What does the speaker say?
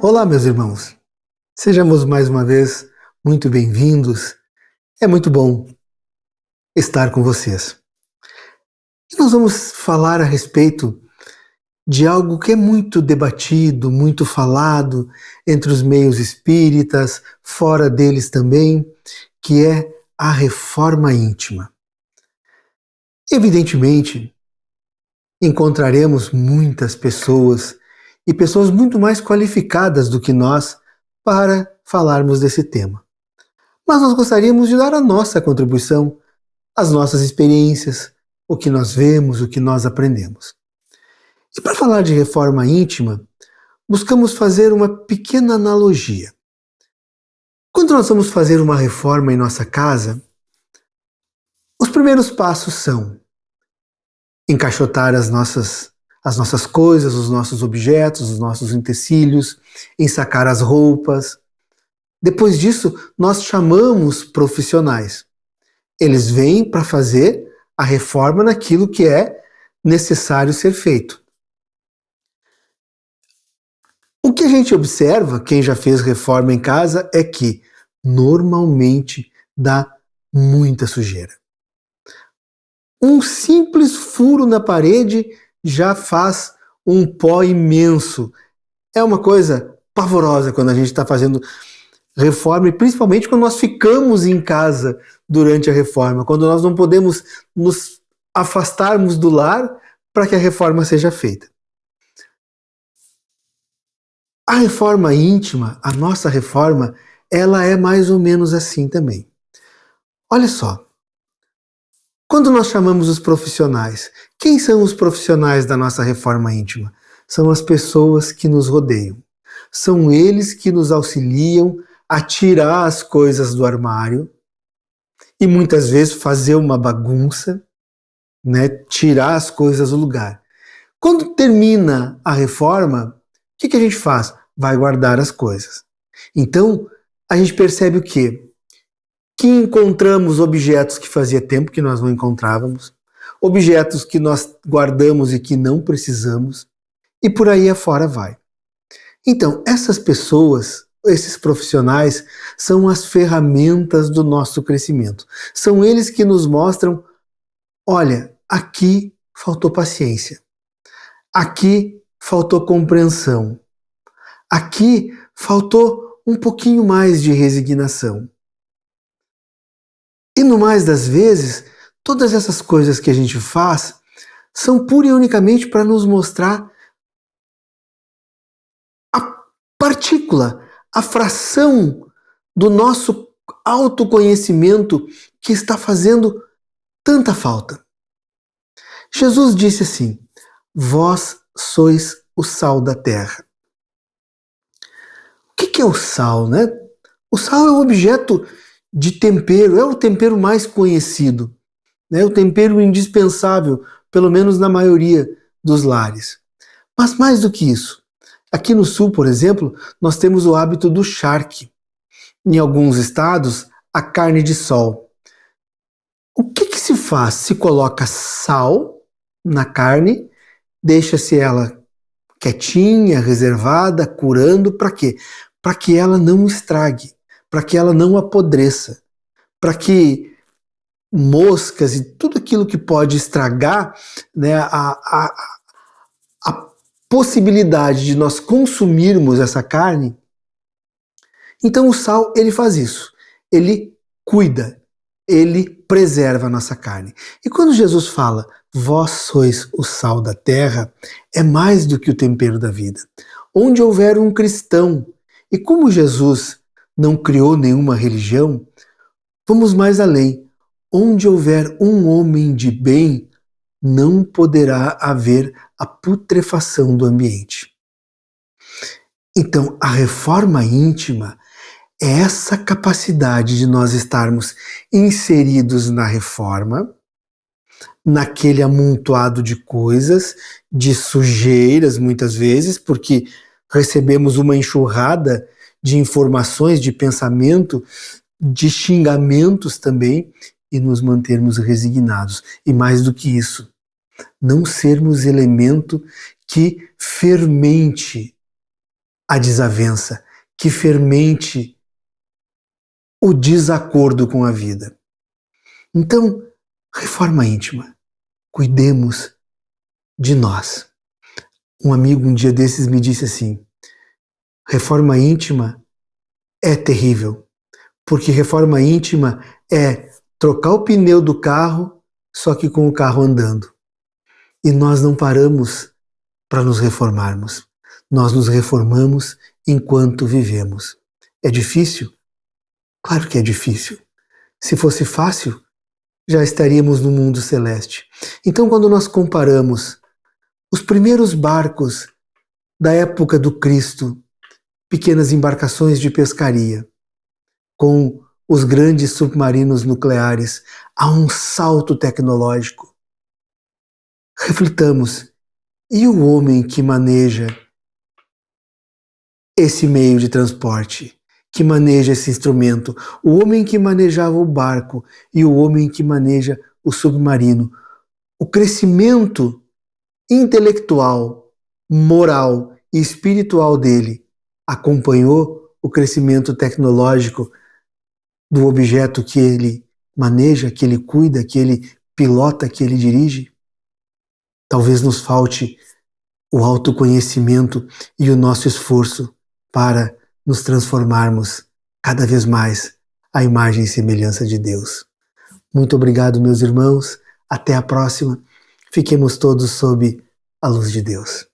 Olá, meus irmãos. Sejamos mais uma vez muito bem-vindos. É muito bom estar com vocês. E nós vamos falar a respeito de algo que é muito debatido, muito falado entre os meios espíritas, fora deles também, que é a reforma íntima. Evidentemente, encontraremos muitas pessoas e pessoas muito mais qualificadas do que nós para falarmos desse tema. Mas nós gostaríamos de dar a nossa contribuição, as nossas experiências, o que nós vemos, o que nós aprendemos. E para falar de reforma íntima, buscamos fazer uma pequena analogia. Quando nós vamos fazer uma reforma em nossa casa, os primeiros passos são encaixotar as nossas coisas, os nossos objetos, os nossos utensílios, ensacar as roupas. Depois disso, nós chamamos profissionais. Eles vêm para fazer a reforma naquilo que é necessário ser feito. O que a gente observa, quem já fez reforma em casa, é que normalmente dá muita sujeira. Um simples furo na parede já faz um pó imenso. É uma coisa pavorosa quando a gente está fazendo reforma, e principalmente quando nós ficamos em casa durante a reforma, quando nós não podemos nos afastarmos do lar para que a reforma seja feita. A reforma íntima, a nossa reforma, ela é mais ou menos assim também. Olha só, quando nós chamamos os profissionais, quem são os profissionais da nossa reforma íntima? São as pessoas que nos rodeiam. São eles que nos auxiliam a tirar as coisas do armário e muitas vezes fazer uma bagunça, né? Tirar as coisas do lugar. Quando termina a reforma, o que a gente faz? Vai guardar as coisas. Então, a gente percebe o quê? Que encontramos objetos que fazia tempo que nós não encontrávamos, objetos que nós guardamos e que não precisamos, e por aí afora vai. Então, essas pessoas, esses profissionais, são as ferramentas do nosso crescimento. São eles que nos mostram, olha, aqui faltou paciência, aqui faltou compreensão, aqui faltou um pouquinho mais de resignação. E no mais das vezes, todas essas coisas que a gente faz são pura e unicamente para nos mostrar a partícula, a fração do nosso autoconhecimento que está fazendo tanta falta. Jesus disse assim: vós sois o sal da terra. O que é o sal, né? O sal é um objeto de tempero, é o tempero mais conhecido, né? O tempero indispensável, pelo menos na maioria dos lares. Mas mais do que isso, aqui no sul, por exemplo, nós temos o hábito do charque. Em alguns estados, a carne de sol. O que se faz? Se coloca sal na carne, deixa-se ela quietinha, reservada, curando, para quê? Para que ela não estrague, para que ela não apodreça, para que moscas e tudo aquilo que pode estragar, né, a possibilidade de nós consumirmos essa carne. Então o sal, ele faz isso, ele cuida, ele preserva a nossa carne. E quando Jesus fala, vós sois o sal da terra, é mais do que o tempero da vida. Onde houver um cristão, e como Jesus não criou nenhuma religião, vamos mais além. Onde houver um homem de bem, não poderá haver a putrefação do ambiente. Então, a reforma íntima é essa capacidade de nós estarmos inseridos na reforma, naquele amontoado de coisas, de sujeiras muitas vezes, porque recebemos uma enxurrada de informações, de pensamento, de xingamentos também, e nos mantermos resignados. E mais do que isso, não sermos elemento que fermente a desavença, que fermente o desacordo com a vida. Então, reforma íntima. Cuidemos de nós. Um amigo um dia desses me disse assim: reforma íntima é terrível, porque reforma íntima é trocar o pneu do carro, só que com o carro andando. E nós não paramos para nos reformarmos. Nós nos reformamos enquanto vivemos. É difícil? Claro que é difícil. Se fosse fácil, já estaríamos no mundo celeste. Então, quando nós comparamos os primeiros barcos da época do Cristo, pequenas embarcações de pescaria, com os grandes submarinos nucleares, há um salto tecnológico. Reflitamos, e o homem que maneja esse meio de transporte, que maneja esse instrumento, o homem que manejava o barco e o homem que maneja o submarino, o crescimento intelectual, moral e espiritual dele acompanhou o crescimento tecnológico do objeto que ele maneja, que ele cuida, que ele pilota, que ele dirige? Talvez nos falte o autoconhecimento e o nosso esforço para nos transformarmos cada vez mais à imagem e semelhança de Deus. Muito obrigado, meus irmãos. Até a próxima. Fiquemos todos sob a luz de Deus.